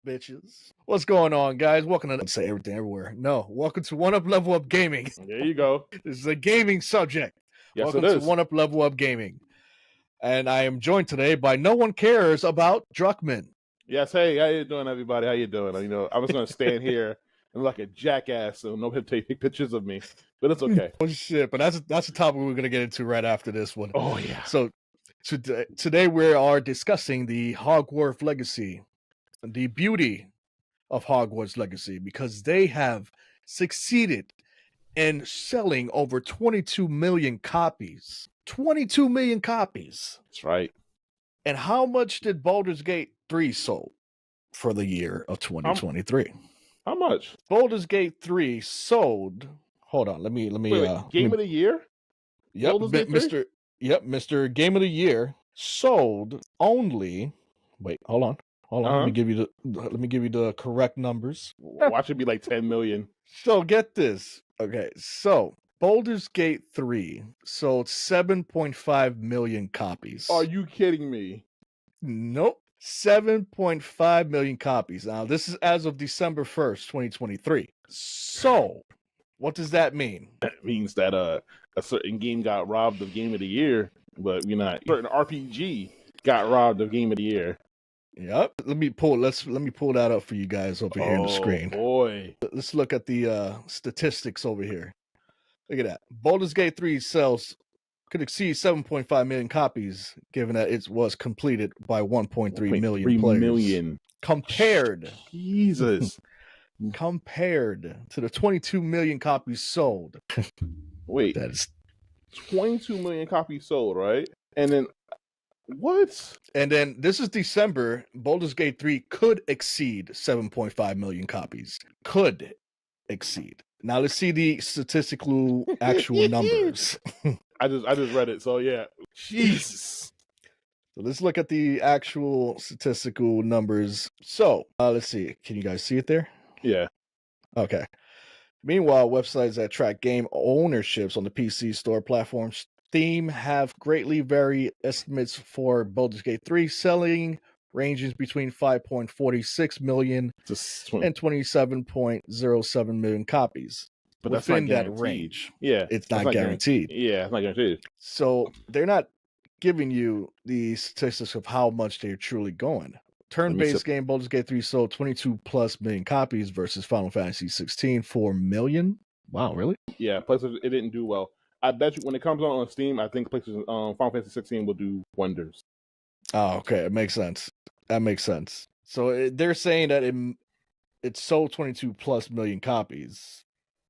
bitches? What's going on, guys? Welcome to say everything everywhere. No, welcome to One Up Level Up Gaming. There you go. This is a gaming subject. Yes, welcome it to is. One Up Level Up Gaming. And I am joined today by No One Cares About Druckmann. Yes, hey, how you doing, everybody? How you doing? I was going to stand here and look like a jackass, so nobody take pictures of me, but it's okay. Oh shit! But that's a topic we're going to get into right after this one. Oh yeah. So today we are discussing the Hogwarts Legacy, the beauty of Hogwarts Legacy, because they have succeeded in selling over 22 million copies. 22 million copies. That's right. And how much did Baldur's Gate 3 sold for the year of 2023? How much? Baldur's Gate 3 sold. Hold on, let me Wait, Game of the Year? Yep, Mr. Game of the Year sold only. Wait, hold on. Let me give you the correct numbers. Watch it be like 10 million. So get this. Okay, so Baldur's Gate 3 sold 7.5 million copies. Are you kidding me? Nope. 7.5 million copies. Now, this is as of December 1st, 2023. So, what does that mean? That means that a certain game got robbed of Game of the Year, but a certain RPG got robbed of Game of the Year. Yep. Let me pull that up for you guys over here on the screen. Boy. Let's look at the statistics over here. Look at that. Baldur's Gate 3 sales could exceed 7.5 million copies, given that it was completed by 1.3 million players. Compared. Jesus. Compared to the 22 million copies sold. Wait. That is 22 million copies sold, right? And then what? And then this is December. Baldur's Gate 3 could exceed 7.5 million copies. Could exceed. Now let's see the statistical actual numbers. I just read it, so yeah. Jesus. So let's look at the actual statistical numbers. So let's see. Can you guys see it there? Yeah. Okay. Meanwhile, websites that track game ownerships on the PC store platform Steam have greatly varied estimates for Baldur's Gate 3 selling ranges between 5.46 million and 27.07 million copies. But within that's not that range. Yeah. It's not guaranteed. Yeah, it's not guaranteed. So they're not giving you the statistics of how much they're truly going. Turn-based game Baldur's Gate 3 sold 22 plus million copies versus Final Fantasy 16 4 million. Wow, really? Yeah, plus it didn't do well. I bet you when it comes on Steam, I think Final Fantasy 16 will do wonders. Oh, okay. It makes sense. That makes sense. So they're saying that it sold 22 plus million copies,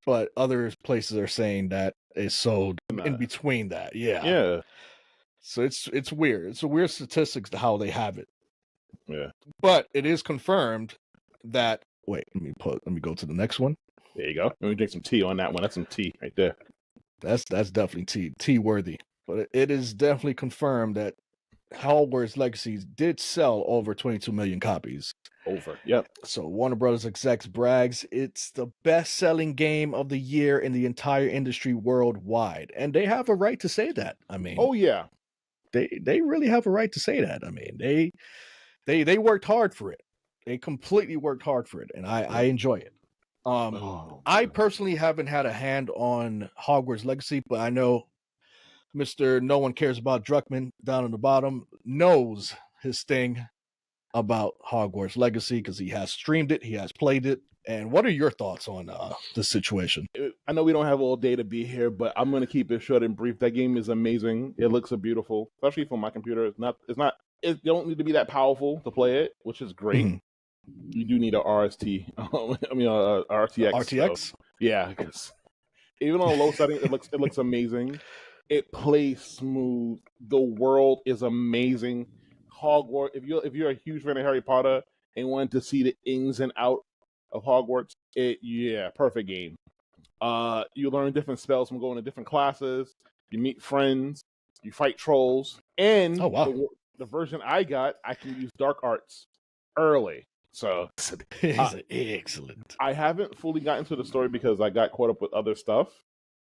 but other places are saying that it sold in between that. Yeah. Yeah. So it's weird. It's a weird statistics to how they have it. Yeah. But it is confirmed that let me go to the next one. There you go. Let me drink some tea on that one. That's some tea right there. That's definitely tea worthy. But it is definitely confirmed that Hogwarts Legacy did sell over 22 million copies. Yep. So Warner Brothers execs brags it's the best-selling game of the year in the entire industry worldwide, and they have a right to say that. I mean, oh yeah, they really have a right to say that. I mean, they worked hard for it. They completely worked hard for it, and I enjoy it. I personally haven't had a hand on Hogwarts Legacy, but I know Mr. No One Cares About Druckmann down on the bottom knows his thing about Hogwarts Legacy because he has streamed it, he has played it. And what are your thoughts on this situation? I know we don't have all day to be here, but I'm going to keep it short and brief. That game is amazing. It looks beautiful, especially for my computer. It don't need to be that powerful to play it, which is great. Mm-hmm. You do need a RTX. RTX? So, yeah, because even on a low setting, it looks amazing. It plays smooth. The world is amazing. Hogwarts. If you're a huge fan of Harry Potter and want to see the ins and out of Hogwarts, perfect game. You learn different spells from going to different classes. You meet friends. You fight trolls. And the version I got, I can use dark arts early. So excellent. I haven't fully gotten to the story because I got caught up with other stuff,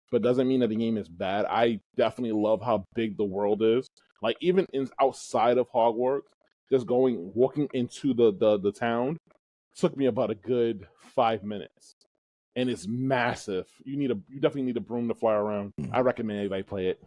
but doesn't mean that the game is bad. I definitely love how big the world is. Like even outside of Hogwarts, just walking into the town, took me about a good 5 minutes, and it's massive. You definitely need a broom to fly around. I recommend anybody play it.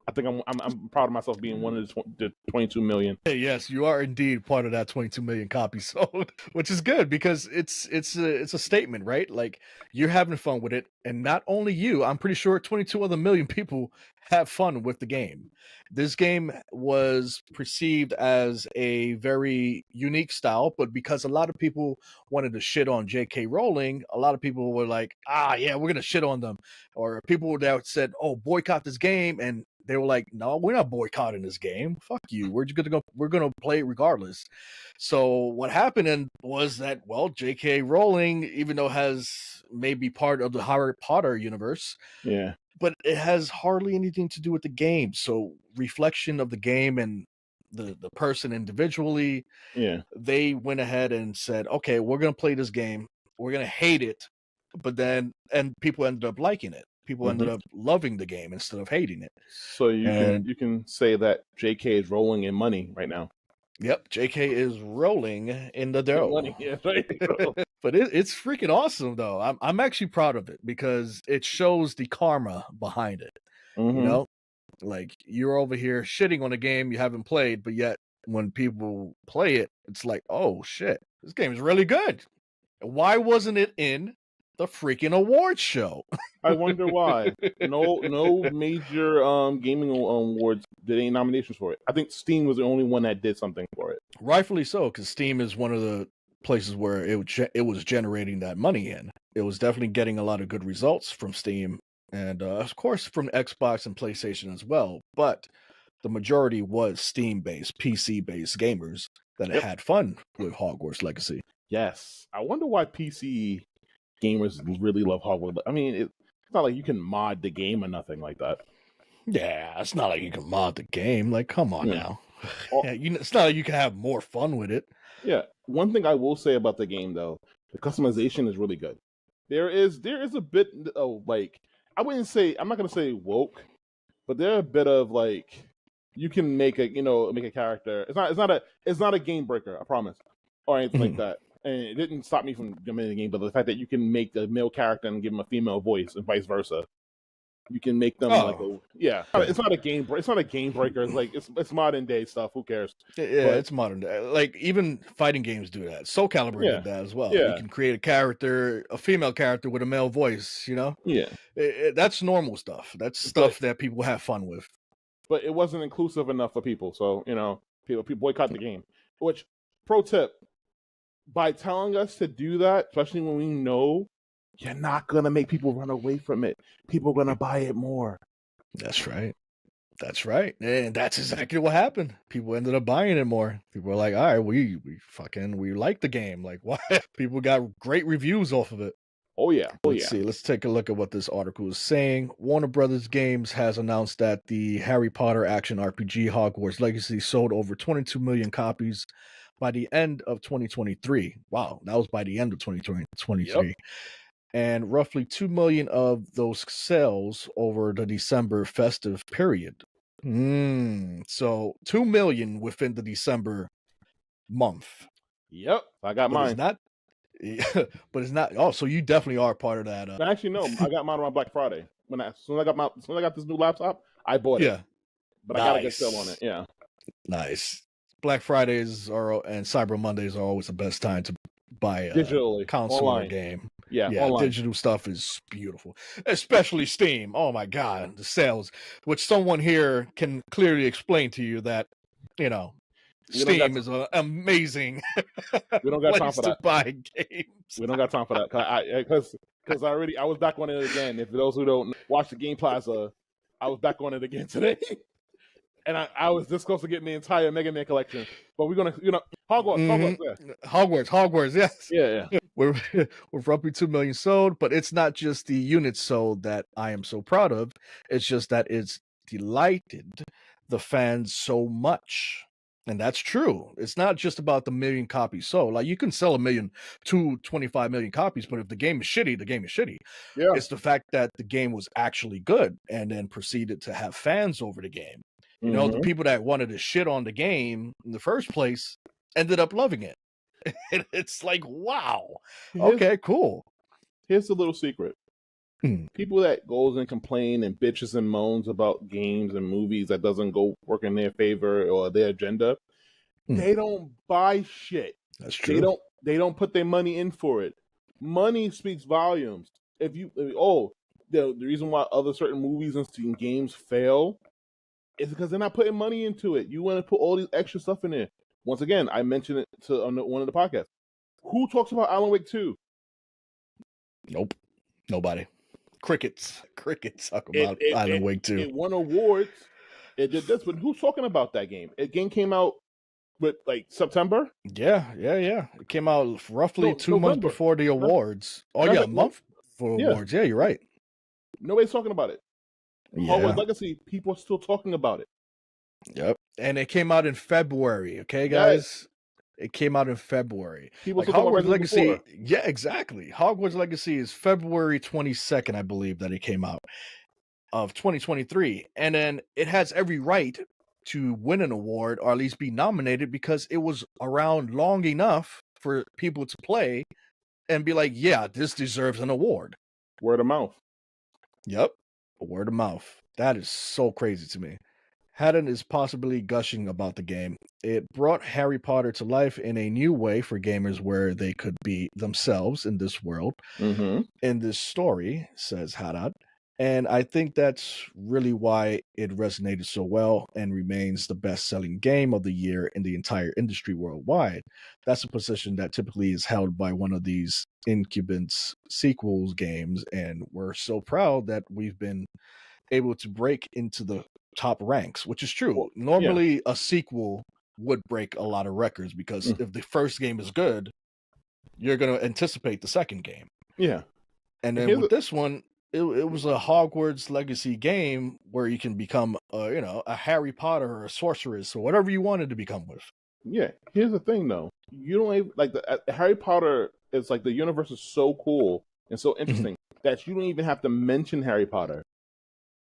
I think I'm proud of myself being one of the 22 million. Hey, yes, you are indeed part of that 22 million copies sold, which is good because it's a statement, right? Like you're having fun with it, and not only you, I'm pretty sure 22 other million people have fun with the game. This game was perceived as a very unique style, but because a lot of people wanted to shit on J.K. Rowling, a lot of people were like, "Ah, yeah, we're gonna shit on them," or people that said, "Oh, boycott this game," and they were like, "No, we're not boycotting this game. Fuck you. We're gonna play it regardless." So what happened was that, well, J.K. Rowling, even though has maybe part of the Harry Potter universe, Yeah, but it has hardly anything to do with the game. So reflection of the game and the person individually, yeah. they went ahead and said, "Okay, we're gonna play this game. We're gonna hate it," but then and people ended up liking it. People ended up loving the game instead of hating it. So you And can say that JK is rolling in money right now. yep, JK is rolling in the dough. Money, yeah, right. But it's freaking awesome though. I'm actually proud of it because it shows the karma behind it. You know, like you're over here shitting on a game you haven't played, but yet when people play it, it's like, oh shit, this game is really good. Why wasn't it in the freaking awards show? I wonder why. No major gaming awards did any nominations for it. I think Steam was the only one that did something for it. Rightfully so, because Steam is one of the places where it was generating that money in. It was definitely getting a lot of good results from Steam, and of course from Xbox and PlayStation as well. But the majority was Steam-based, PC-based gamers that had fun with Hogwarts Legacy. Yes, I wonder why PC gamers really love Hogwarts. I mean, it's not like you can mod the game or nothing like that. Yeah, it's not like you can mod the game. Like, come on now. Oh, Yeah, it's not like you can have more fun with it. yeah. One thing I will say about the game though, the customization is really good. There is a bit of like, I'm not gonna say woke, but there are a bit of like, you can make a character. It's not a game breaker, I promise, or anything like that. And it didn't stop me from jumping in the game, but the fact that you can make a male character and give him a female voice and vice versa. You can make them It's not a game. It's not a game breaker. It's like it's modern day stuff. Who cares? Yeah, it's modern day. Like even fighting games do that. Soul Calibur did that as well. Yeah. You can create a female character with a male voice. You know. Yeah. That's normal stuff. That's stuff that people have fun with. But it wasn't inclusive enough for people, so people boycott the game. Which, pro tip, by telling us to do that, especially when we know you're not gonna make people run away from it. People are gonna buy it more. That's right. That's right. And that's exactly what happened. People ended up buying it more. People were like, all right, we like the game. Like, why? People got great reviews off of it. Oh yeah. Let's see. Let's take a look at what this article is saying. Warner Brothers Games has announced that the Harry Potter action RPG Hogwarts Legacy sold over 22 million copies by the end of 2023. Wow, that was by the end of 2023. Yep. And roughly 2 million of those sales over the December festive period. So 2 million within the December month. Yep, I got mine. But it's not. Oh, so you definitely are part of that. Actually, no, I got mine around Black Friday. As soon as I got this new laptop, I bought it. Yeah, but I gotta get sale on it. Yeah, nice. Black Fridays and Cyber Mondays are always the best time to buy a digitally console online game. Yeah, online. Digital stuff is beautiful, especially Steam. Oh my God, the sales, which someone here can clearly explain to you that, Steam is an amazing we don't got time for that. To buy games. We don't got time for that because I was back on it again. If those who don't watch the Game Plaza, I was back on it again today. And I was this close to getting the entire Mega Man collection. But we're gonna, Hogwarts, yes. Yeah. We're roughly 2 million sold, but it's not just the units sold that I am so proud of. It's just that it's delighted the fans so much. And that's true. It's not just about the million copies sold. Like you can sell 25 million copies, but if the game is shitty, the game is shitty. Yeah. It's the fact that the game was actually good and then proceeded to have fans over the game. The people that wanted to shit on the game in the first place ended up loving it. And it's like, wow. Here's, Okay, cool. here's the little secret. Hmm. People that goes and complain and bitches and moans about games and movies that doesn't go work in their favor or their agenda, they don't buy shit. That's true. They don't put their money in for it. Money speaks volumes. The reason why other certain movies and games fail is because they're not putting money into it. You want to put all these extra stuff in there. Once again, I mentioned it on one of the podcasts. Who talks about Alan Wake 2? Nope. Nobody. Crickets talk about Alan Wake 2. It won awards. It did this, but who's talking about that game? It game came out with like September. Yeah. It came out roughly 2 months before the awards. A month for awards. Yeah, you're right. Nobody's talking about it. Yeah. Hogwarts Legacy, people are still talking about it. Yep. And it came out in February. Okay, guys. It came out in February. People still Hogwarts Legacy. Before. Yeah, exactly. Hogwarts Legacy is February 22nd, I believe, that it came out of 2023. And then it has every right to win an award or at least be nominated because it was around long enough for people to play and be like, yeah, this deserves an award. Word of mouth. Yep. Word of mouth. That is so crazy to me. Haddon is possibly gushing about the game. It brought Harry Potter to life in a new way for gamers where they could be themselves in this world, in this story, says Haddad. And I think that's really why it resonated so well and remains the best-selling game of the year in the entire industry worldwide. That's a position that typically is held by one of these incumbents sequels games, and we're so proud that we've been able to break into the top ranks, which is true. Normally, a sequel would break a lot of records because if the first game is good, you're going to anticipate the second game. Yeah. And then with this one, it was a Hogwarts Legacy game where you can become, a Harry Potter or a sorceress or whatever you wanted to become with. Yeah. Here's the thing, though. You don't even, like Harry Potter is like the universe is so cool and so interesting that you don't even have to mention Harry Potter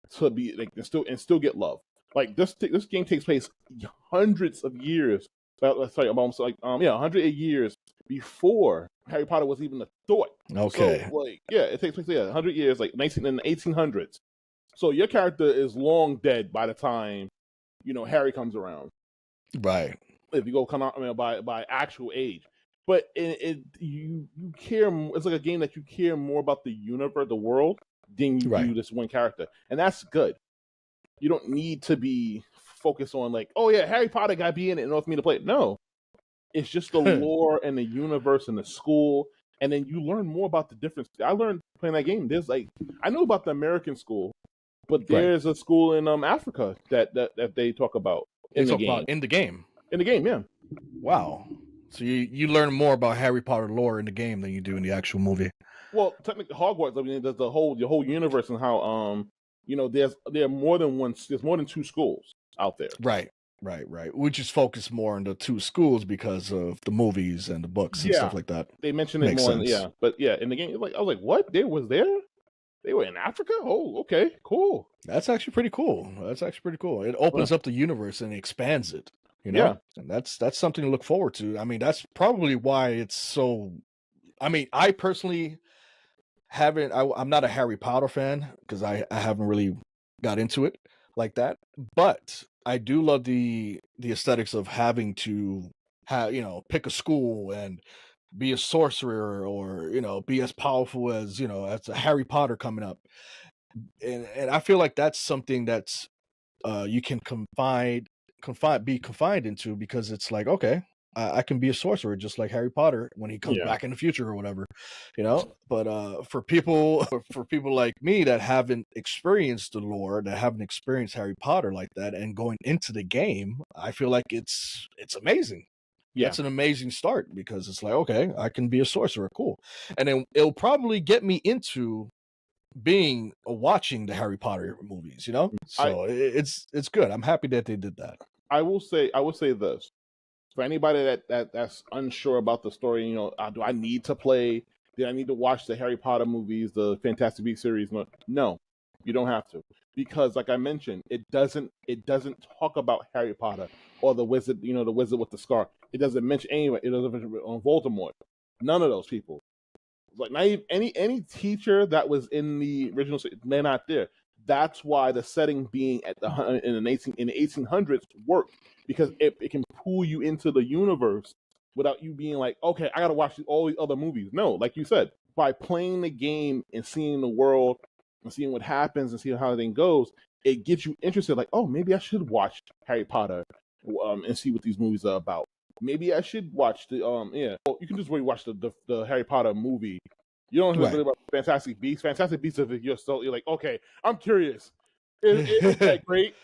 to be like and still get love. Like this game takes place hundreds of years. Sorry, almost 100 years before Harry Potter was even a thought. Okay. So, it takes place 100 years, like in the 1800s. So your character is long dead by the time Harry comes around. Right. If you go by actual age, but you care. It's like a game that you care more about the universe, the world, than you do this one character, and that's good. You don't need to be focused on like, oh yeah, Harry Potter got to be in it in order for me to play it. No, it's just the lore and the universe and the school, and then you learn more about the difference. I learned playing that game. There's I know about the American school, but there's a school in Africa that they talk about in the game. In the game. In the game, yeah. Wow. So you learn more about Harry Potter lore in the game than you do in the actual movie. Well, technically, Hogwarts. I mean, there's the whole universe and how there are more than one. There's more than 2 schools out there. Right. We just focus more on the 2 schools because of the movies and the books and stuff like that. They mention it more. But in the game, I was like, what? They was there? They were in Africa? Oh, okay, cool. That's actually pretty cool. It opens up the universe and expands it. And that's something to look forward to. I mean, that's probably why it's so. I mean, I personally haven't. I'm not a Harry Potter fan because I haven't really got into it like that. But I do love the aesthetics of having to pick a school and be a sorcerer or be as powerful as as a Harry Potter coming up. And I feel like that's something that's you can be confined into because it's like, okay, I can be a sorcerer just like Harry Potter when he comes back in the future or whatever, but for people like me that haven't experienced the lore, that haven't experienced Harry Potter like that, and going into the game, I feel like it's amazing. It's an amazing start because it's like, okay, I can be a sorcerer, cool. And then it'll probably get me into watching the Harry Potter movies, so it's good. I'm happy that they did that. I will say this for anybody that's unsure about the story. Do I need to play? Do I need to watch the Harry Potter movies, the Fantastic Beasts series? No, you don't have to. because, like I mentioned, it doesn't talk about Harry Potter or the wizard, the wizard with the scar. It doesn't mention anyway. It doesn't mention on Voldemort. None of those people. Like not even any teacher that was in the original, they're not there. That's why the setting being in the 1800s worked, because it can pull you into the universe without you being like, okay, I gotta watch all these other movies. No, like you said, by playing the game and seeing the world and seeing what happens and seeing how everything goes, it gets you interested. Like, oh, maybe I should watch Harry Potter and see what these movies are about. Maybe I should watch the Well, you can just really watch the Harry Potter movie. You don't have to really about Fantastic Beasts. Fantastic Beasts, if you're like, okay, I'm curious. It's that great?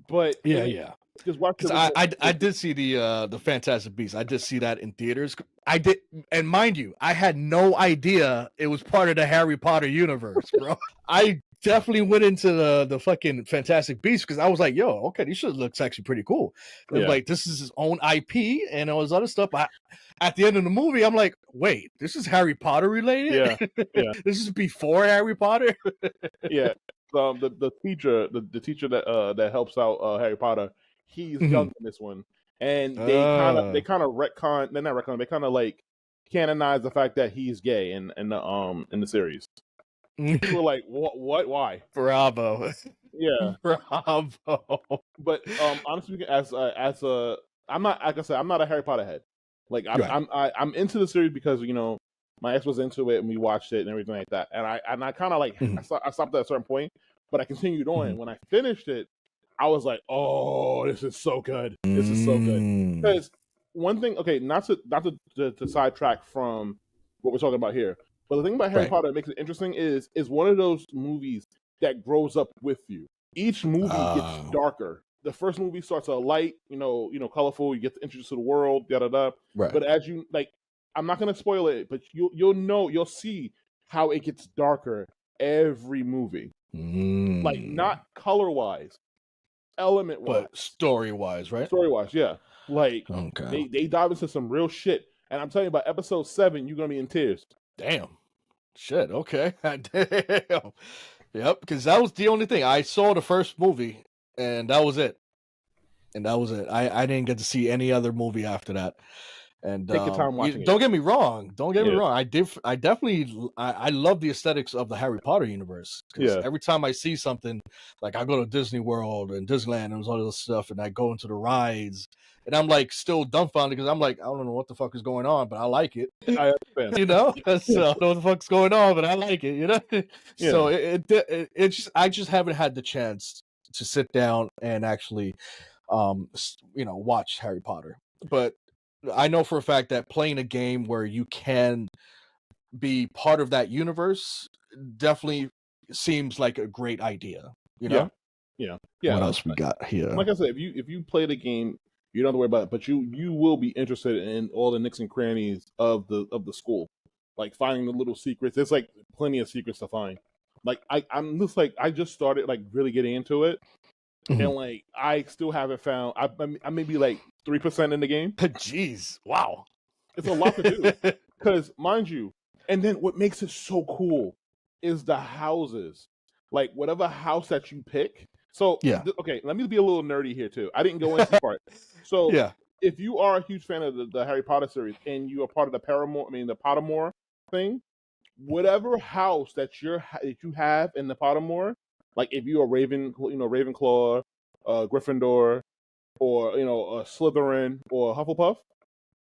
But yeah. Just watch it. I did see the Fantastic Beasts. I did see that in theaters. I did, and mind you, I had no idea it was part of the Harry Potter universe, bro. I definitely went into the fucking Fantastic Beasts because I was like, yo, okay, this shit looks actually pretty cool. Like, this is his own IP and all this other stuff. At the end of the movie, I'm like, wait, this is Harry Potter related? Yeah. This is before Harry Potter? Yeah. The teacher that helps out Harry Potter, he's young in this one, and they kind of retcon. They're not retcon. They kind of like canonize the fact that he's gay in the series. People were like, what? Why? Bravo. Yeah. Bravo. But honestly, as I'm not, like I said, I'm not a Harry Potter head. Like I'm into the series because my ex was into it and we watched it and everything like that. And I kind of like I stopped at a certain point, but I continued on. And when I finished it, I was like, oh, this is so good. This is so good. Because one thing, okay, not to sidetrack from what we're talking about here, but the thing about Harry Potter that makes it interesting is one of those movies that grows up with you. Each movie gets darker. The first movie starts light, colorful. You get introduced to the world, da da da. Right. But as you like, I'm not gonna spoil it, but you'll see how it gets darker every movie. Like not color wise, element wise, but story wise, right? Story wise, yeah. Like they dive into some real shit, and I'm telling you, about episode 7, you're gonna be in tears. Damn. Shit. Okay. Damn. Yep. Because that was the only thing I saw the first movie. And that was it. I didn't get to see any other movie after that. And take your time watching it. Don't get me wrong. I definitely love the aesthetics of the Harry Potter universe. Because every time I see something, like I go to Disney World and Disneyland and all this stuff, and I go into the rides, and I'm like still dumbfounded because I'm like, I don't know what the fuck is going on, but I like it. I understand. So I don't know what the fuck's going on, but I like it. So I just haven't had the chance to sit down and actually watch Harry Potter. But I know for a fact that playing a game where you can be part of that universe definitely seems like a great idea. Yeah. What else we got here? Like I said, if you play the game, you don't have to worry about it, but you will be interested in all the nooks and crannies of the school, like finding the little secrets. There's like plenty of secrets to find. Like I'm just like I just started like really getting into it, and like I still haven't found. I may be like 3% in the game. Jeez, wow, it's a lot to do. Because mind you, and then what makes it so cool is the houses. Like whatever house that you pick. So okay, let me be a little nerdy here too. I didn't go into this part. So if you are a huge fan of the Harry Potter series and you are part of the Pottermore thing, whatever house that you have in the Pottermore, like if you are Ravenclaw, Gryffindor, or Slytherin or Hufflepuff,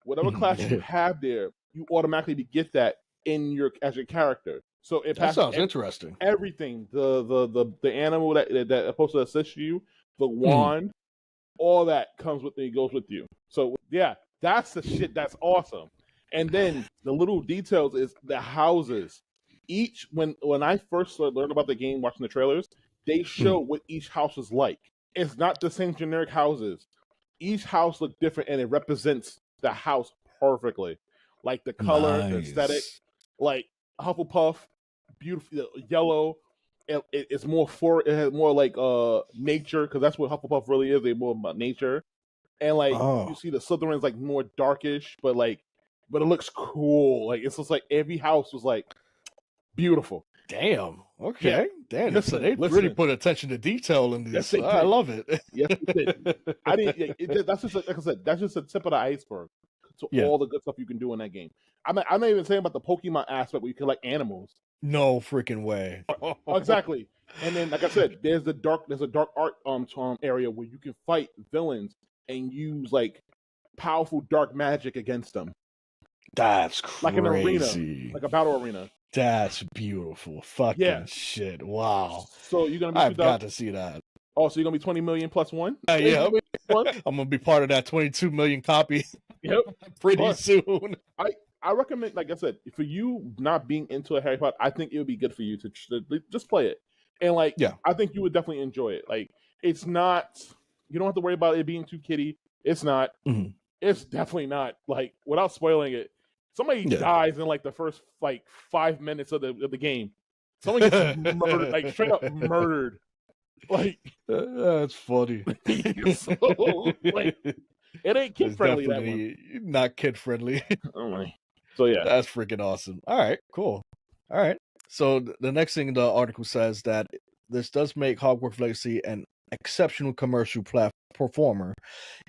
whatever class you have there, you automatically get that as your character. So that sounds interesting. Everything, the animal that's supposed to assist you, the wand, all that comes with it, goes with you. So yeah, that's the shit that's awesome. And then the little details is the houses. When I first learned about the game, watching the trailers, they show what each house is like. It's not the same generic houses. Each house looks different, and it represents the house perfectly. Like the color, the aesthetic, like Hufflepuff, beautiful yellow. It's more it has more like nature, because that's what Hufflepuff really is. They're more about nature, and like you see the Slytherin's like more darkish, but it looks cool. Like it's just like every house was like beautiful. Damn. Yeah. Okay. Damn. So Listen, they really listen. put attention to detail in Yes, this. they I did. love it. Yes, they did. I didn't. That's just like I said. That's just the tip of the iceberg to Yeah. all the good stuff you can do in that game. I'm not even saying about the Pokemon aspect where you collect animals. No freaking way. Exactly. And then, like I said, there's a dark art area where you can fight villains and use like powerful dark magic against them, That's like an arena, crazy. like a battle arena. That's beautiful. Fucking Yeah. shit. Wow. So you're gonna be I've got to see that. Oh, so you're gonna be 20 million plus one? Yeah. I'm gonna be part of that 22 million copy. Yep. Pretty soon. I recommend, like I said, for you not being into a Harry Potter, I think it would be good for you to just play it. And like, yeah, I think you would definitely enjoy it. Like, it's not, you don't have to worry about it being too kiddie. It's not. Mm-hmm. It's definitely not. Like, without spoiling it, somebody dies in like the first like 5 minutes of the game. Someone gets murdered, like straight up murdered. Like, that's funny. So, like, it ain't kid friendly. That one, not kid friendly. Oh my. So yeah, that's freaking awesome. All right, cool. All right. So the next thing the article says that this does make Hogwarts Legacy an exceptional commercial performer,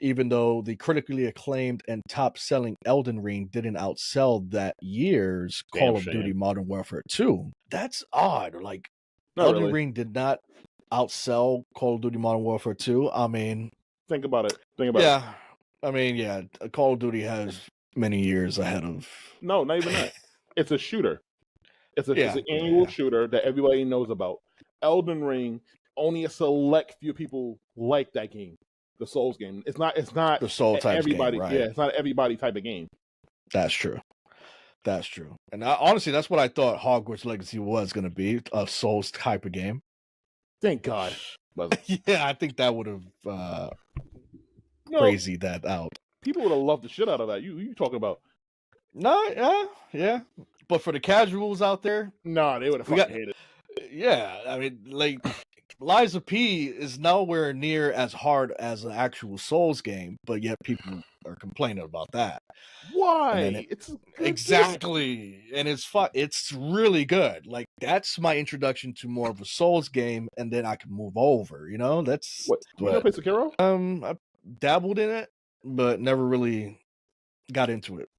even though the critically acclaimed and top-selling Elden Ring didn't outsell that year's Call of Duty Modern Warfare 2. That's odd. Like, Elden Ring did not outsell Call of Duty Modern Warfare 2. I mean, think about it. Yeah. I mean, yeah, Call of Duty has many years ahead of. No, not even that. It's a shooter. It's an annual shooter that everybody knows about. Elden Ring, only a select few people like that game. The Souls game. It's not the Soul type everybody. Game, right? Yeah, it's not everybody type of game. That's true. That's true. And honestly, that's what I thought Hogwarts Legacy was going to be, a Souls type of game. Thank God. Yeah, I think that would have crazied that out. People would have loved the shit out of that. You talking about? No, yeah. But for the casuals out there, nah, they would have fucking hated it. Yeah, I mean, like, Liza P is nowhere near as hard as an actual Souls game, but yet people are complaining about that. Why? It's exactly, and it's really good. Like, that's my introduction to more of a Souls game, and then I can move over. You know, that's what. You know, play Sekiro? I dabbled in it, but never really got into it.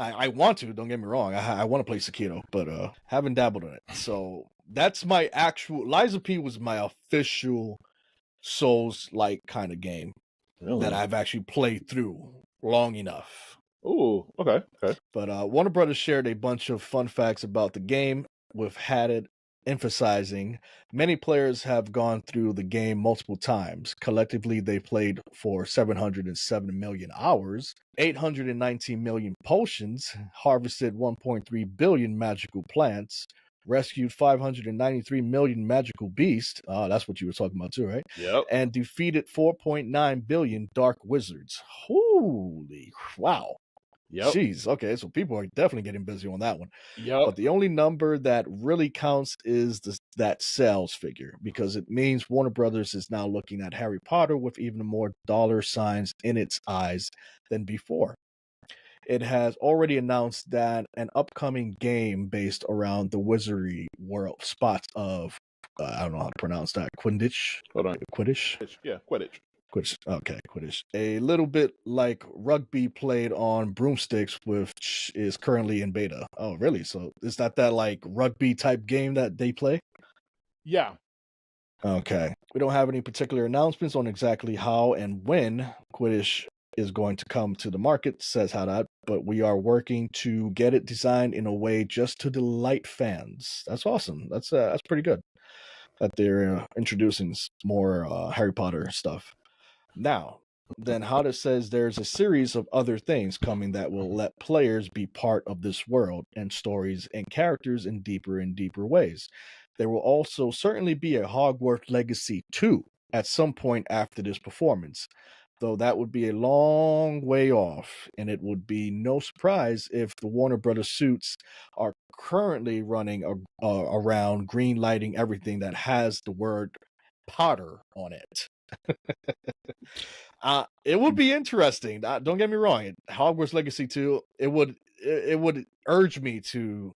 I want to, don't get me wrong. I want to play Sekiro, but haven't dabbled in it. So that's my actual. Liza P was my official Souls-like kind of game that I've actually played through long enough. Oh, okay. But Warner Brothers shared a bunch of fun facts about the game, with Haddad emphasizing many players have gone through the game multiple times. Collectively, they played for 707 million hours, 819 million potions, harvested 1.3 billion magical plants, rescued 593 million magical beasts. That's what you were talking about too, right? Yep. And defeated 4.9 billion dark wizards. Holy wow. Yep. Jeez, okay, so people are definitely getting busy on that one. Yep. But the only number that really counts is that sales figure, because it means Warner Brothers is now looking at Harry Potter with even more dollar signs in its eyes than before. It has already announced that an upcoming game based around the wizardry world spots of, I don't know how to pronounce that, Quidditch? Hold on. Quidditch? Yeah, Quidditch. Quidditch. A little bit like rugby played on broomsticks, which is currently in beta. Oh, really? So is that like rugby type game that they play? Yeah. Okay. We don't have any particular announcements on exactly how and when Quidditch is going to come to the market, says Haddad, but we are working to get it designed in a way just to delight fans. That's awesome. That's pretty good that they're introducing more Harry Potter stuff. Now, then Haddad says there's a series of other things coming that will let players be part of this world and stories and characters in deeper and deeper ways. There will also certainly be a Hogwarts Legacy 2 at some point after this performance, though that would be a long way off, and it would be no surprise if the Warner Brothers suits are currently running around green lighting everything that has the word Potter on it. It would be interesting. Don't get me wrong. Hogwarts Legacy 2, it would urge me to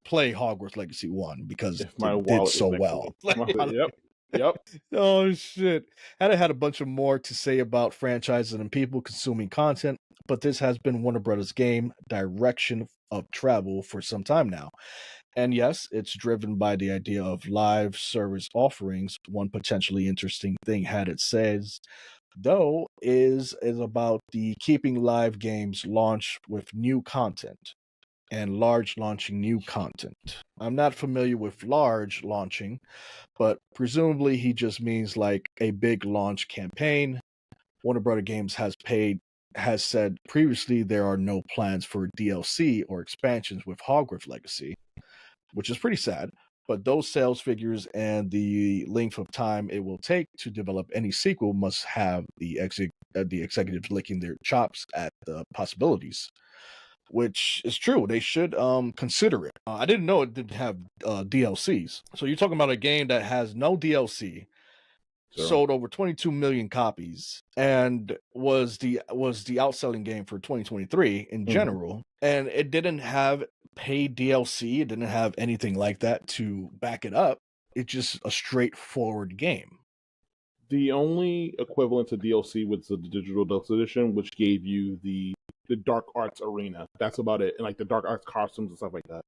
play Hogwarts Legacy 1 because If my it did wallet is so next to well. me. Yep. Oh shit. And I had a bunch of more to say about franchises and people consuming content, but this has been Warner Brothers' game direction of travel for some time now. And yes, it's driven by the idea of live service offerings. One potentially interesting thing had it says though is about the keeping live games launch with new content and large launching new content. I'm not familiar with large launching, but presumably he just means like a big launch campaign. Warner Brother Games has said previously there are no plans for DLC or expansions with Hogwarts Legacy, which is pretty sad. But those sales figures and the length of time it will take to develop any sequel must have the executives licking their chops at the possibilities, which is true. They should consider it. I didn't know it didn't have DLCs. So you're talking about a game that has no DLC, sold over 22 million copies, and was the outselling game for 2023 in general, and it didn't have paid DLC. It didn't have anything like that to back it up. It's just a straightforward game. The only equivalent to DLC was the digital deluxe edition, which gave you the dark arts arena. That's about it, and like the dark arts costumes and stuff like that.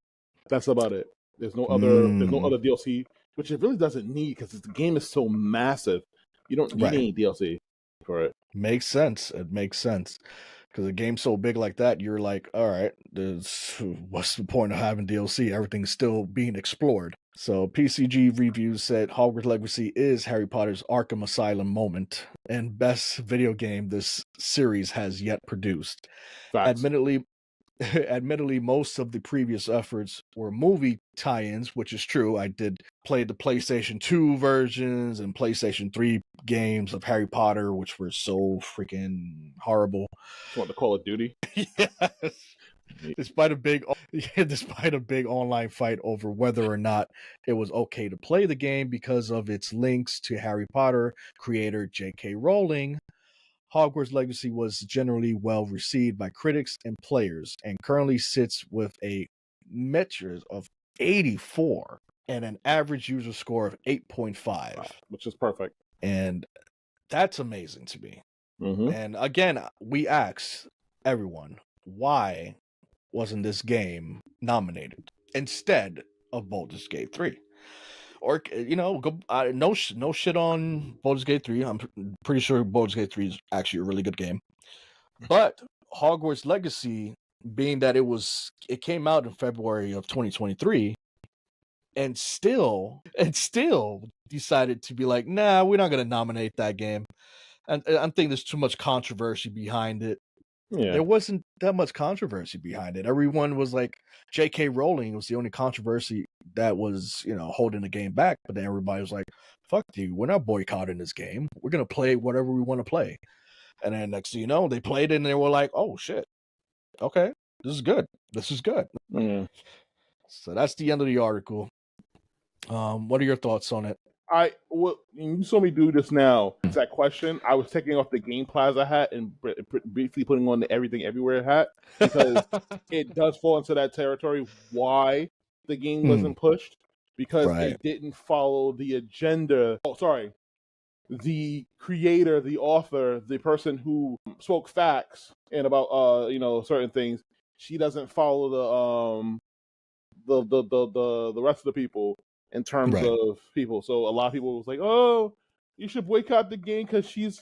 That's about it. There's no other DLC, which it really doesn't need because the game is so massive. You don't need any DLC for it. Makes sense. It makes sense. Because a game so big like that, you're like, all right, what's the point of having DLC? Everything's still being explored. So PCG Reviews said Hogwarts Legacy is Harry Potter's Arkham Asylum moment and best video game this series has yet produced. Facts. Admittedly, most of the previous efforts were movie tie-ins, which is true. I did play the PlayStation 2 versions and PlayStation 3 games of Harry Potter, which were so freaking horrible. You want the Call of Duty? Yes. Despite a big online fight over whether or not it was okay to play the game because of its links to Harry Potter creator J.K. Rowling, Hogwarts Legacy was generally well received by critics and players and currently sits with a metric of 84 and an average user score of 8.5. Which is perfect. And that's amazing to me. And again, we ask everyone, why wasn't this game nominated instead of Baldur's Gate 3? Or, no shit on Baldur's Gate 3. I'm pretty sure Baldur's Gate 3 is actually a really good game. But Hogwarts Legacy, being that it came out in February of 2023, and still decided to be like, nah, we're not going to nominate that game. And I think there's too much controversy behind it. Yeah. There wasn't that much controversy behind it. Everyone was like, J.K. Rowling was the only controversy that was, holding the game back. But then everybody was like, fuck you, we're not boycotting this game. We're going to play whatever we want to play. And then next thing you know, they played it and they were like, oh shit, okay, this is good. Yeah. So that's the end of the article. What are your thoughts on it? You saw me do this now. It's that question. I was taking off the Game Plaza hat and briefly putting on the Everything Everywhere hat because it does fall into that territory. Why the game wasn't pushed? Because it didn't follow the agenda. Oh, sorry. The creator, the author, the person who spoke facts and about certain things, she doesn't follow the rest of the people in terms of people. So a lot of people was like, "Oh, you should boycott the game because she's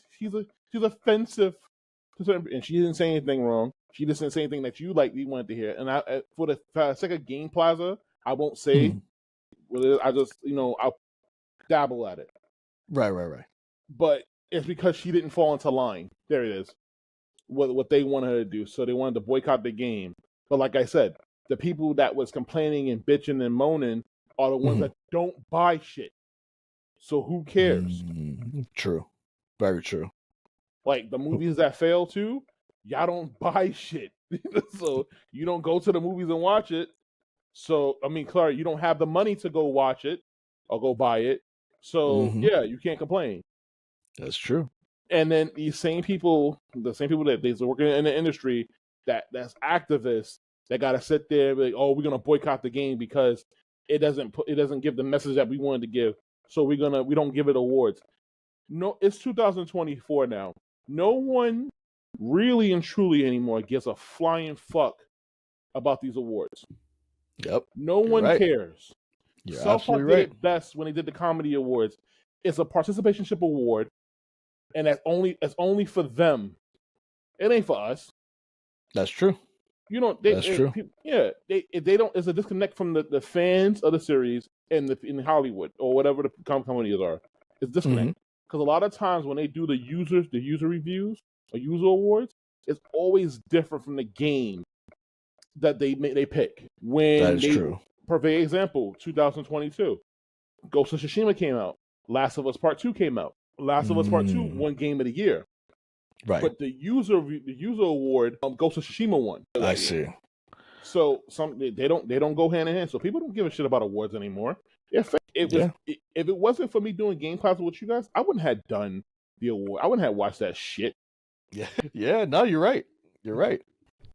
offensive to certain." And she didn't say anything wrong. She just didn't say anything that you wanted to hear. And for the sake of Game Plaza, I won't say. I just I'll dabble at it. Right. But it's because she didn't fall into line. There it is. What they wanted her to do. So they wanted to boycott the game. But like I said, the people that was complaining and bitching and moaning are the ones that don't buy shit. So who cares? True. Very true. Like the movies that fail too, y'all don't buy shit. So you don't go to the movies and watch it. So, I mean, Clark, you don't have the money to go watch it or go buy it. So, yeah, you can't complain. That's true. And then the same people that they're working in the industry that's activists, that got to sit there and be like, oh, we're gonna boycott the game because it doesn't give the message that we wanted to give, so we don't give it awards. No, it's 2024 now. No one really and truly anymore gives a flying fuck about these awards. Yep. No one cares. You're South Park absolutely did right. it best when they did the comedy awards. It's a participationship award, and it's only for them. It ain't for us. That's true. That's true. They don't. It's a disconnect from the fans of the series and in Hollywood or whatever the companies are. It's disconnect because a lot of times when they do the user reviews or user awards, it's always different from the game that they pick. That is true. Perfect example: 2022, Ghost of Tsushima came out. Last of Us Part 2 came out. Last of Us Part 2 won Game of the Year. Right. But the user award, Ghost of Tsushima won. I see. So they don't go hand in hand. So people don't give a shit about awards anymore. If it wasn't for me doing Game Plaza with you guys, I wouldn't have done the award. I wouldn't have watched that shit. Yeah. No, you're right. You're right.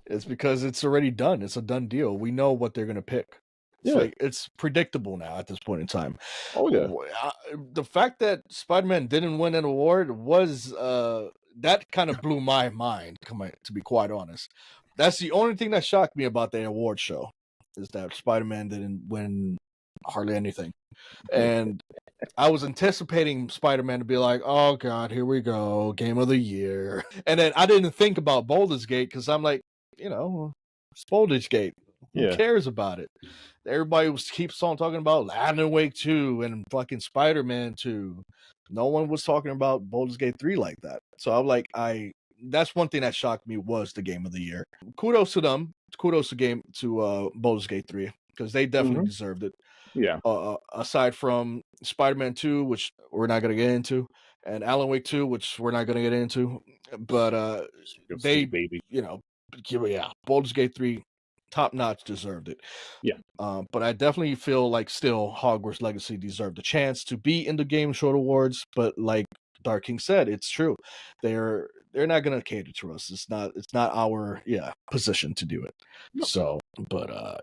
It's because it's already done. It's a done deal. We know what they're gonna pick. It's predictable now at this point in time. Oh yeah. The fact that Spider-Man didn't win an award was that kind of blew my mind. To be quite honest, that's the only thing that shocked me about the award show is that Spider-Man didn't win hardly anything, and I was anticipating Spider-Man to be like, "Oh God, here we go, Game of the Year," and then I didn't think about Baldur's Gate because I'm like, it's Baldur's Gate. Who cares about it? Everybody keeps on talking about Alan Wake 2 and fucking Spider-Man 2. No one was talking about Baldur's Gate 3 like that. So I'm like, that's one thing that shocked me was the Game of the Year. Kudos to them. Kudos to Baldur's Gate 3 because they definitely deserved it. Yeah. Aside from Spider-Man 2, which we're not going to get into, and Alan Wake 2, which we're not going to get into, but Baldur's Gate 3 top notch deserved it. Yeah. But I definitely feel like still Hogwarts Legacy deserved a chance to be in the Game Show Awards. But like Dark King said, it's true. They're not gonna cater to us. It's not our position to do it. No. So but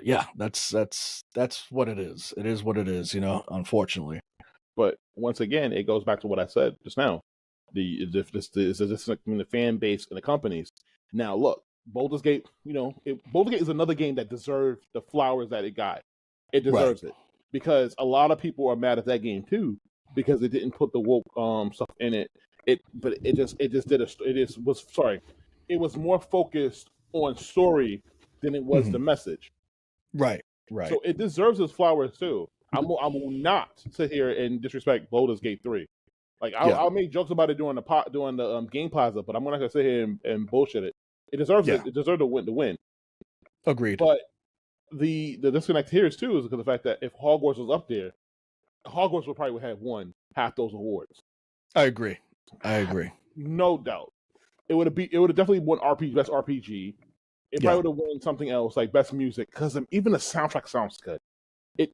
that's what it is. It is what it is, unfortunately. But once again, it goes back to what I said just now. The between the fan base and the companies. Now look, Baldur's Gate, Baldur's Gate is another game that deserved the flowers that it got. It deserves it because a lot of people are mad at that game too because it didn't put the woke stuff in it. It was more focused on story than it was the message. Right. So it deserves its flowers too. I will not sit here and disrespect Baldur's Gate 3. Like I'll make jokes about it during the Game Plaza, but I'm not gonna sit here and bullshit it. It deserves it. It deserved to win. Agreed. But the disconnect here is too is because of the fact that if Hogwarts was up there, Hogwarts would probably have won half those awards. I agree. No doubt. It would have definitely won best RPG. It probably would have won something else like best music because even the soundtrack sounds good. It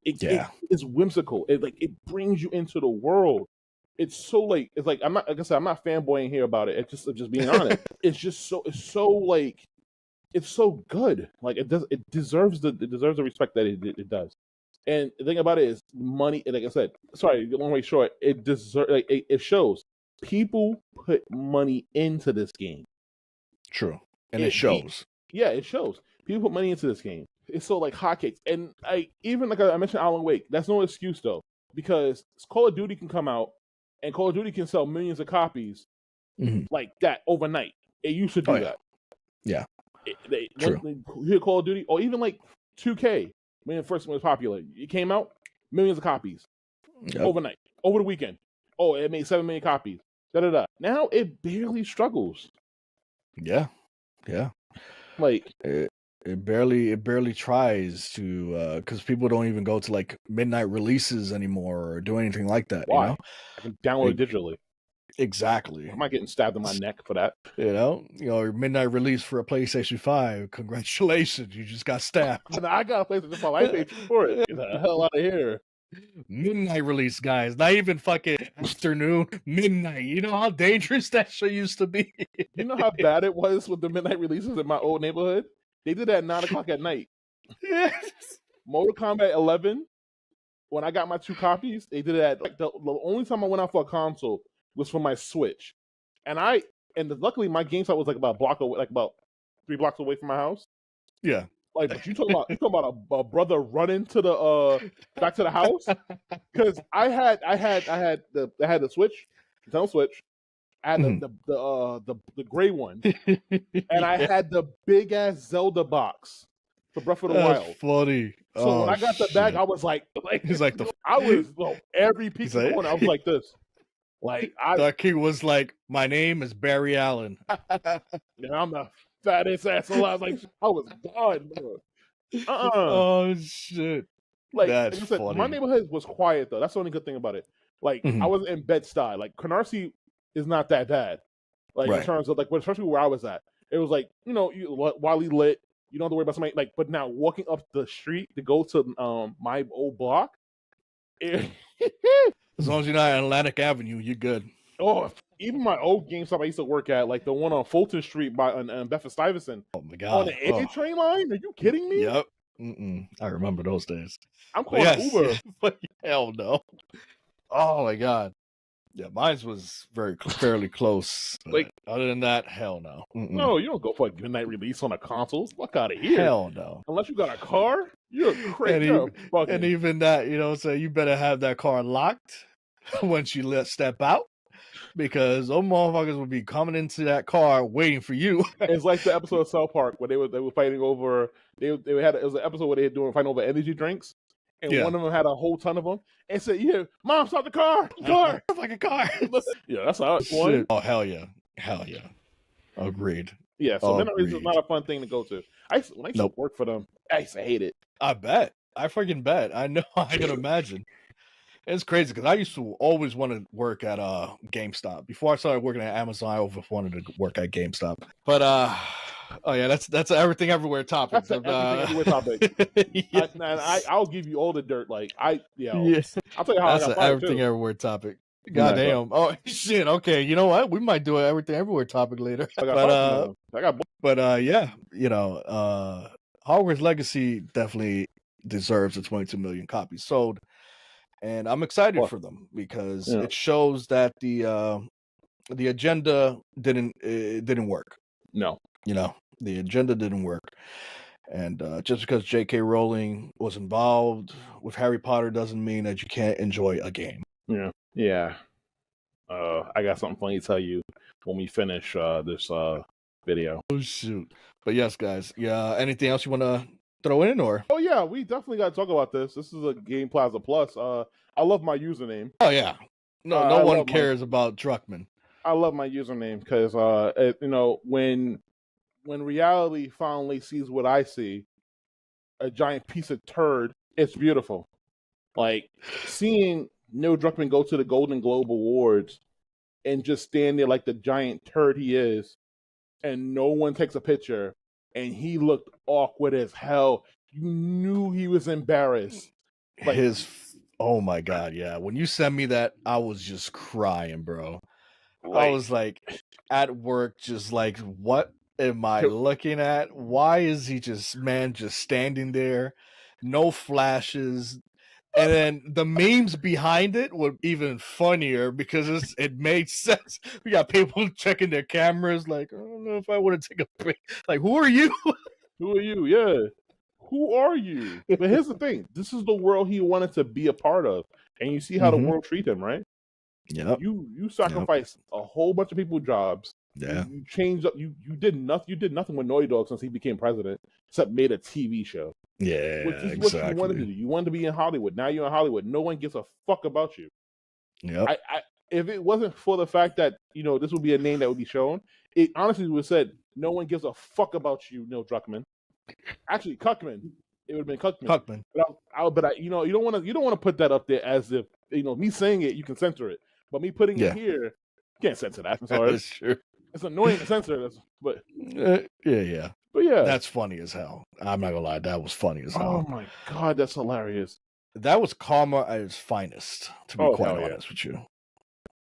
is whimsical. It brings you into the world. It's so it's like I'm not fanboying here about it. It's just being honest. It's so good. Like it deserves the respect that it does. And the thing about it is money. Like I said, sorry, long way short. It shows people put money into this game. True, and it shows. It shows people put money into this game. It's so like hotcakes. And I mentioned Alan Wake. That's no excuse though, because Call of Duty can come out. And Call of Duty can sell millions of copies like that overnight. It used to do that. Yeah. True. You hear Call of Duty, or even like 2K, when it first was popular. It came out, millions of copies overnight, over the weekend. Oh, it made 7 million copies. Da-da-da. Now it barely struggles. Yeah. Like it barely tries to because people don't even go to like midnight releases anymore or do anything like that. Why? I can download it digitally. Exactly. I'm not getting stabbed in my neck for that. Your midnight release for a PlayStation 5. Congratulations, you just got stabbed. I got a PlayStation 5. I paid for it. Get the hell out of here. Midnight release, guys. Not even fucking afternoon. Midnight. You know how dangerous that shit used to be. You know how bad it was with the midnight releases in my old neighborhood? They did that at 9 o'clock at night. Mortal Kombat 11. When I got my 2 copies, they did it at like the only time I went out for a console was for my Switch, and luckily my GameStop was like about a block away, like about 3 blocks away from my house. Yeah. Like, but you talk about a brother running to the back to the house, because I had the Switch, Nintendo Switch. I had the gray one, and I had the big ass Zelda box for Breath of the Wild. Funny. So when I got the bag, I was like he's like I was every peak of the corner. I was like this. Like the king was like, my name is Barry Allen. And I'm the fattest ass alive. Like I was done, bro. Oh shit. Like, that's like I said, funny. my neighborhood was quiet though. That's the only good thing about it. Like I wasn't in Bed-Stuy. Like Canarsie is not that bad. Like in terms of like, especially where I was at, it was like Wally lit. You don't have to worry about somebody like. But now walking up the street to go to my old block, as long as you're not on Atlantic Avenue, you're good. Oh, even my old GameStop I used to work at, like the one on Fulton Street by Bedford-Stuyvesant. Oh my god! On the A train line? Are you kidding me? Yep. I remember those days. I'm calling Uber. Hell no. Oh my god. Yeah, mine was fairly close. Like other than that, hell no. No, you don't go for a midnight release on a console. Fuck out of here. Hell no. Unless you got a car, you're crazy. And even that, so you better have that car locked once you step out, because those motherfuckers would be coming into that car waiting for you. It's like the episode of South Park where they were fighting over. It was an episode where they were fighting over energy drinks. And one of them had a whole ton of them, and said, "Yeah, Mom, stop the car! Like a car!" Yeah, that's how it's going. Oh hell yeah, agreed. Yeah, so midnight release is not a fun thing to go to. When I used to work for them, I used to hate it. I bet. I freaking bet. I know. I can imagine. It's crazy because I used to always want to work at GameStop. Before I started working at Amazon, I always wanted to work at GameStop. But oh yeah, that's everything everywhere topic. That's everything everywhere topic. Yes. I'll give you all the dirt. Like I'll tell you how that's I got an everything too. Everywhere topic. Goddamn. Oh shit. Okay. You know what? We might do an everything everywhere topic later. Yeah. Hogwarts Legacy definitely deserves the 22 million copies sold, and I'm excited for them because it shows that the agenda didn't work. No. The agenda didn't work. And just because J.K. Rowling was involved with Harry Potter doesn't mean that you can't enjoy a game. Yeah. Yeah. I got something funny to tell you when we finish this video. Oh, shoot. But yes, guys. Yeah. Anything else you want to throw in, or? Oh, yeah. We definitely got to talk about this. This is a Game Plaza Plus. I love my username. Oh, yeah. No one cares about Druckmann. I love my username because, when reality finally sees what I see, a giant piece of turd, it's beautiful. Like, seeing Neil Druckmann go to the Golden Globe Awards and just stand there like the giant turd he is, and no one takes a picture, and he looked awkward as hell. You knew he was embarrassed. Like, oh my god, yeah. When you sent me that, I was just crying, bro. I was like at work, just like, what am I looking at? Why is he just standing there? No flashes. And then the memes behind it were even funnier because it made sense. We got people checking their cameras like, I don't know if I want to take a break. Like, who are you? Who are you? Yeah. Who are you? But here's the thing. This is the world he wanted to be a part of. And you see how the world treats him, right? Yeah. You sacrificed a whole bunch of people's jobs. Yeah. You changed up. You did nothing. You did nothing with Naughty Dog since he became president, except made a TV show. Yeah, which is what you wanted to do. You wanted to be in Hollywood. Now you're in Hollywood. No one gives a fuck about you. Yeah. If it wasn't for the fact that this would be a name that would be shown, it honestly would have said no one gives a fuck about you, Neil Druckmann. Actually, Cuckman. It would have been Cuckman. But you don't want to put that up there as if me saying it. You can censor it, but me putting it here, you can't censor that. I'm sorry. That's true. It's annoying to censor this, but yeah. But yeah, that's funny as hell. I'm not gonna lie, that was funny as hell. Oh my god, that's hilarious. That was karma at its finest, to be quite honest with you.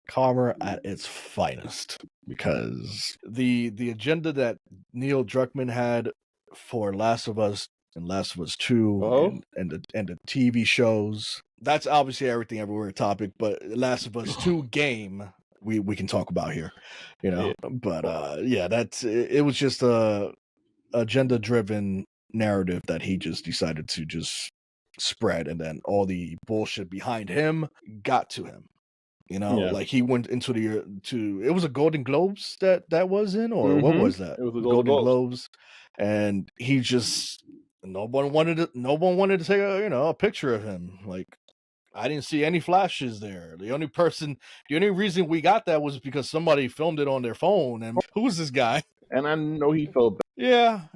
Karma at its finest, because the agenda that Neil Druckmann had for Last of Us and Last of Us 2 Oh. and the TV shows. That's obviously Everything Everywhere topic, but Last of Us 2 game we can talk about here, you know. Yeah. But yeah, that's it was just a agenda driven narrative that he just decided to just spread, and then all the bullshit behind him got to him. You know, Yeah. like he went into it was a Golden Globes that was in, or what was that? It was the Golden Globes. Globes, and he just no one wanted to take a picture of him. Like, I didn't see any flashes there. The only reason we got that was because somebody filmed it on their phone. And who's this guy? And I know he felt bad.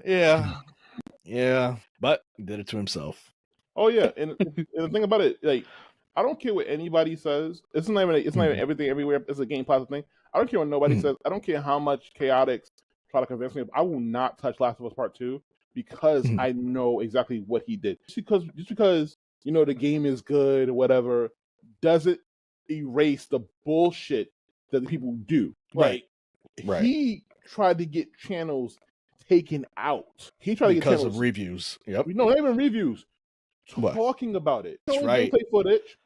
Yeah. But he did it to himself. Oh yeah, and the thing about it, like, I don't care what anybody says. It's not even Everything Everywhere. It's a Game Plaza thing. I don't care what nobody says. I don't care how much chaotics try to convince me. I will not touch Last of Us Part 2 because I know exactly what he did. Just because the game is good or whatever doesn't erase the bullshit that the people do. Right. He tried to get channels taken out. He tried because to get of reviews. Yep. No, not even reviews. What? Talking about it. That's Showing right. gameplay footage,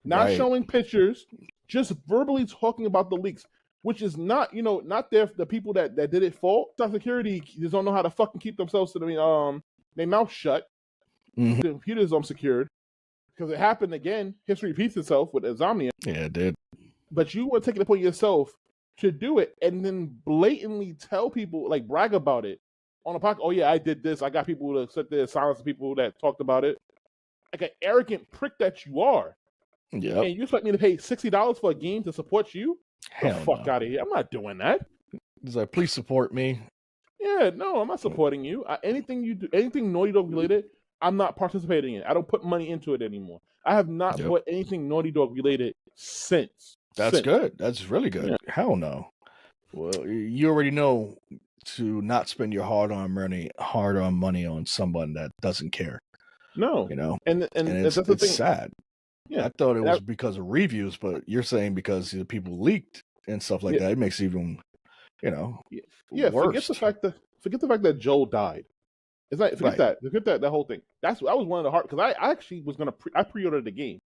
not showing pictures, just verbally talking about the leaks, which is not the people that did it fault. Security just don't know how to fucking keep themselves to their mouth shut. The computer's unsecured because it happened again. History repeats itself with Insomnia. Yeah, it did. But you want to take it upon yourself to do it and then blatantly tell people, like, brag about it on a podcast. Oh yeah, I did this. I got people to sit there and silence the people that talked about it. Like an arrogant prick that you are. Yeah. And you expect me to pay $60 for a game to support you? Hell the fuck out of here. I'm not doing that. He's like, please support me. Yeah, no, I'm not supporting you. Anything you do, anything Naughty Dog related, I'm not participating in. I don't put money into it anymore. I have not bought anything Naughty Dog related since. That's good. That's really good. Yeah. Hell no. Well, you already know to not spend your hard-earned money on someone that doesn't care. No, and it's that's the thing. Sad. Yeah, I thought it was because of reviews, but you're saying because the people leaked and stuff like that. It makes it even, worse. Forget the fact that Joel died. It's like forget that whole thing. That was one of the hard because I actually was gonna I pre-ordered the game.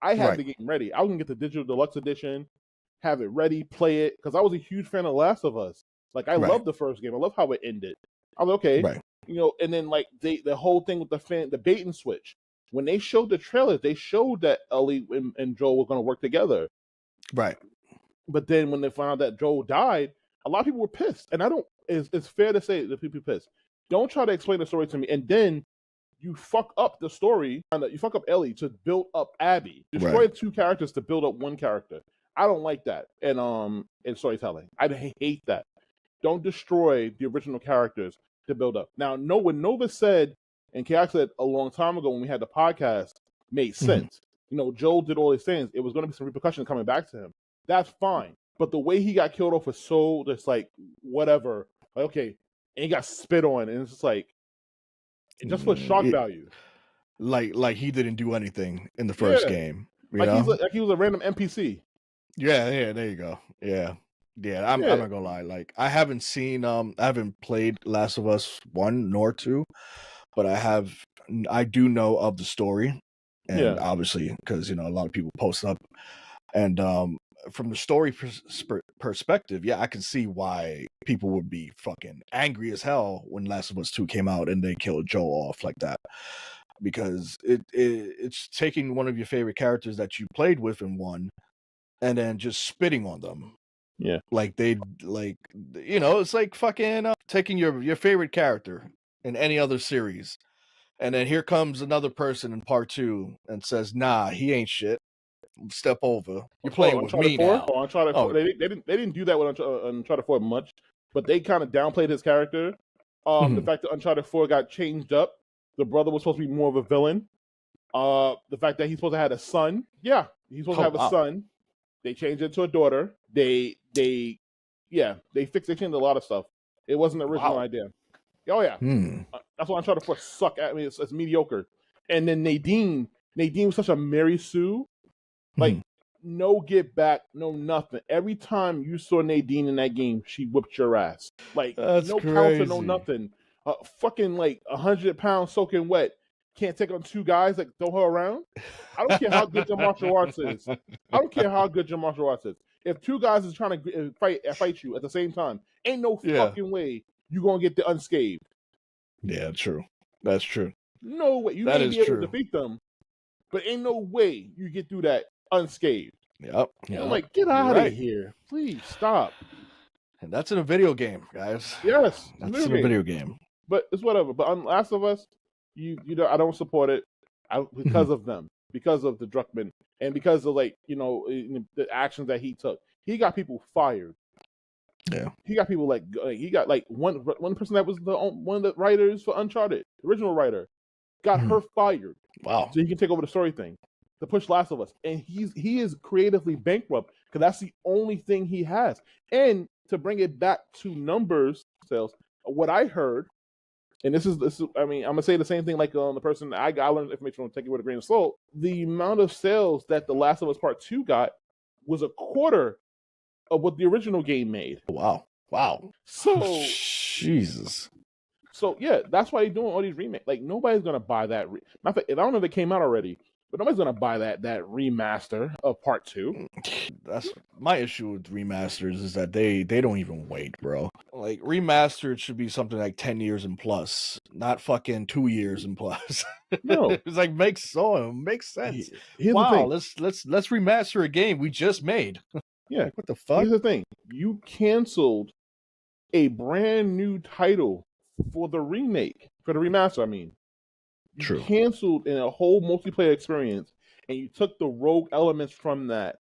I had the game ready. I was gonna get the digital deluxe edition, have it ready, play it because I was a huge fan of Last of Us. Like I loved the first game. I love how it ended. I was like, okay. Right. And then like the whole thing with the bait and switch. When they showed the trailers, they showed that Ellie and Joel were going to work together. Right. But then when they found out that Joel died, a lot of people were pissed. And it's fair to say that people are pissed. Don't try to explain the story to me. And then you fuck up the story. You fuck up Ellie to build up Abby. Destroy two characters to build up one character. I don't like that. And in storytelling. I hate that. Don't destroy the original characters to build up. Now, when Nova said, and Chaos said a long time ago when we had the podcast, made sense. Joel did all these things. It was going to be some repercussions coming back to him. That's fine. But the way he got killed off was so just like, whatever. Like, okay. And he got spit on. And it's just like, just for shock value. Like he didn't do anything in the first game. Like he was a random NPC. Yeah, there you go. Yeah, I'm not gonna lie. Like I haven't played Last of Us 1 nor 2, but I do know of the story, and obviously because a lot of people post up, and from the story perspective, I can see why people would be fucking angry as hell when Last of Us 2 came out and they killed Joel off like that, because it's taking one of your favorite characters that you played with in one, and then just spitting on them. Yeah, like it's like fucking taking your favorite character in any other series, and then here comes another person in part 2 and says, "Nah, he ain't shit. Step over. You're playing with me now." They didn't do that with Uncharted 4 much, but they kind of downplayed his character. The fact that Uncharted 4 got changed up. The brother was supposed to be more of a villain. The fact that he's supposed to have a son. Yeah, he's supposed to have a son. They changed it to a daughter. They changed a lot of stuff. It wasn't the original idea. Oh yeah, that's why Uncharted 4 suck at me. It's mediocre. And then Nadine was such a Mary Sue. Like, no get back, no nothing. Every time you saw Nadine in that game, she whipped your ass. Like, that's no crazy. counter, no nothing. fucking like 100 pounds soaking wet can't take on 2 guys that throw her around. I don't care how good your martial arts is. I don't care how good your martial arts is. If 2 guys is trying to fight you at the same time, ain't no fucking way you gonna get the unscathed. Yeah, true. That's true. No way. You may be able to defeat them, but ain't no way you get through that unscathed. Yep. I'm like, get out of here. Please stop. And that's in a video game, guys. Yes. That's in a video game. But it's whatever. But on Last of Us, you know, I don't support it because of them, because of the Druckmann, and because of like, you know, the actions that he took. He got people fired. Yeah. He got people like he got like one person that was one of the writers for Uncharted, the original writer, got her fired. Wow. So he can take over the story thing to push Last of Us, and he is creatively bankrupt because that's the only thing he has. And to bring it back to numbers sales, what I heard, and this is I mean, I'm gonna say the same thing like the person I learned information from, take it with a grain of salt. The amount of sales that The Last of Us Part 2 got was a quarter of what the original game made. Wow. So Jesus. So yeah, that's why he's doing all these remakes. Like nobody's gonna buy that. I don't know if it came out already, but nobody's gonna buy that remaster of Part 2. That's my issue with remasters, is that they don't even wait, bro. Like remastered should be something like 10 years and plus, not fucking 2 years and plus. No, it's like makes sense. Here's wow, let's remaster a game we just made. Yeah, like, what the fuck? Here's the thing: you canceled a brand new title for the remake, for the remaster. I mean, you canceled in a whole multiplayer experience, and you took the rogue elements from that.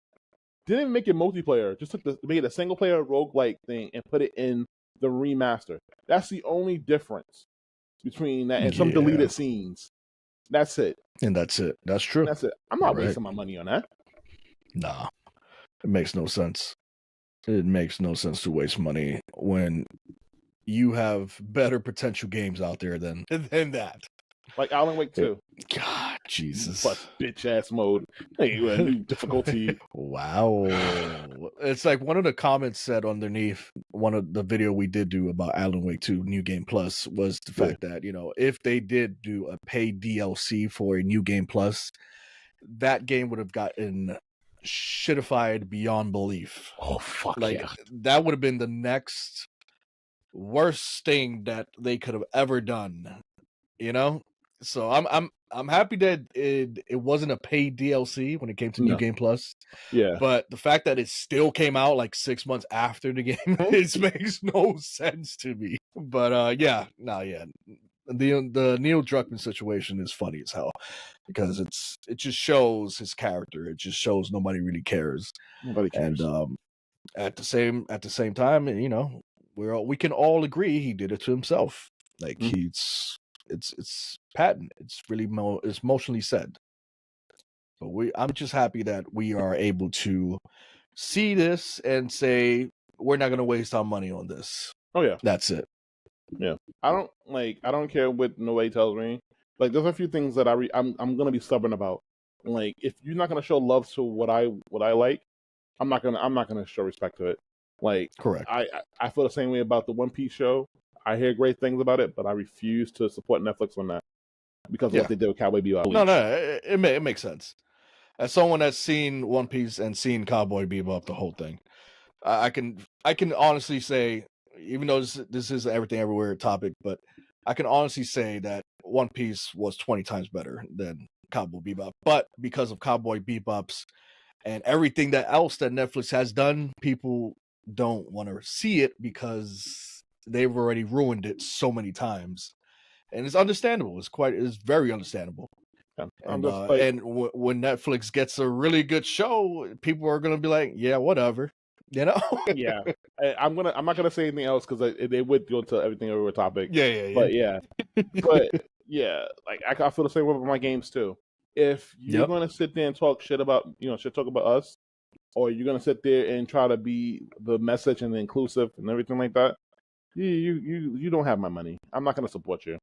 Didn't make it multiplayer, just made it a single player roguelike thing and put it in the remaster. That's the only difference between that and some deleted scenes. That's it. And that's it. That's true. That's it. I'm not wasting my money on that. Nah. It makes no sense. It makes no sense to waste money when you have better potential games out there than that. Like Alan Wake 2. God, Jesus. Plus bitch ass mode. Hey, new difficulty. Wow. It's like one of the comments said underneath one of the video we did do about Alan Wake 2 New Game Plus was the fact that, you know, if they did do a paid DLC for a New Game Plus, that game would have gotten shitified beyond belief. Oh fuck, like that would have been the next worst thing that they could have ever done, you know. So I'm happy that it wasn't a paid DLC when it came to New Game Plus. Yeah, but the fact that it still came out like 6 months after the game, it makes no sense to me. But the Neil Druckmann situation is funny as hell, because it just shows his character. It just shows nobody really cares. Nobody cares. And at the same time, you know, we can all agree he did it to himself. Like it's patent. It's really it's emotionally said. So I'm just happy that we are able to see this and say we're not going to waste our money on this. Oh yeah, that's it. Yeah, I don't care what nobody tells me. Like, there's a few things that I'm gonna be stubborn about. Like, if you're not gonna show love to what I like, I'm not gonna show respect to it. Like, correct. I feel the same way about the One Piece show. I hear great things about it, but I refuse to support Netflix on that because of what they did with Cowboy Bebop. No, it makes sense. As someone that's seen One Piece and seen Cowboy Bebop, the whole thing, I can honestly say, even though this is everything everywhere topic, but I can honestly say that One Piece was 20 times better than Cowboy Bebop. But because of Cowboy Bebop's and everything else that Netflix has done, people don't want to see it because they've already ruined it so many times. And it's understandable. It's very understandable. Yeah, and when Netflix gets a really good show, people are going to be like, yeah, whatever. You know? Yeah, I'm not gonna say anything else because they would go into everything over topic. Yeah. But yeah, like I feel the same way about my games too. If you're gonna sit there and talk shit about talk about us, or you're gonna sit there and try to be the message and the inclusive and everything like that, you don't have my money. I'm not gonna support you.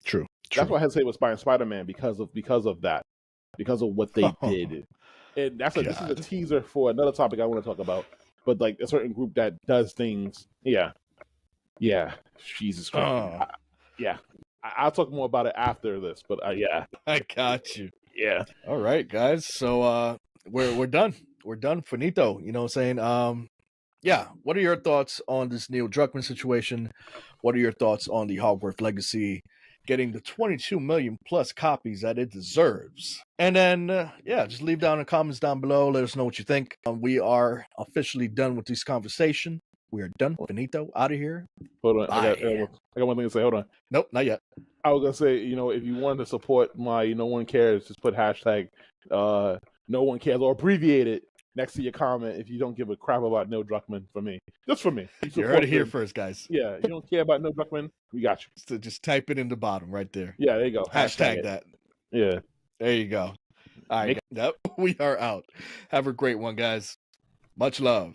True. That's why I hesitate with Spider-Man because of that, because of what they did. And this is a teaser for another topic I want to talk about. But like a certain group that does things, yeah, Jesus Christ. Yeah, I'll talk more about it after this, but yeah, I got you. yeah. All right, guys. So we're done. We're done. Finito. You know what I'm saying? Yeah. What are your thoughts on this Neil Druckmann situation? What are your thoughts on the Hogwarts Legacy getting the 22 million plus copies that it deserves? And then, yeah, just leave down in the comments down below. Let us know what you think. We are officially done with this conversation. We are done. Finito. Out of here. Hold on, Bye. I got one thing to say. Hold on. Nope, not yet. I was gonna say, if you wanted to support my no one cares, just put hashtag no one cares or abbreviate it next to your comment if you don't give a crap about Neil Druckmann for me. Just for me. You heard it here first, guys. Yeah, you don't care about Neil Druckmann, we got you. So just type it in the bottom right there. Yeah, there you go. Hashtag that. Yeah. There you go. All right. Yep, we are out. Have a great one, guys. Much love.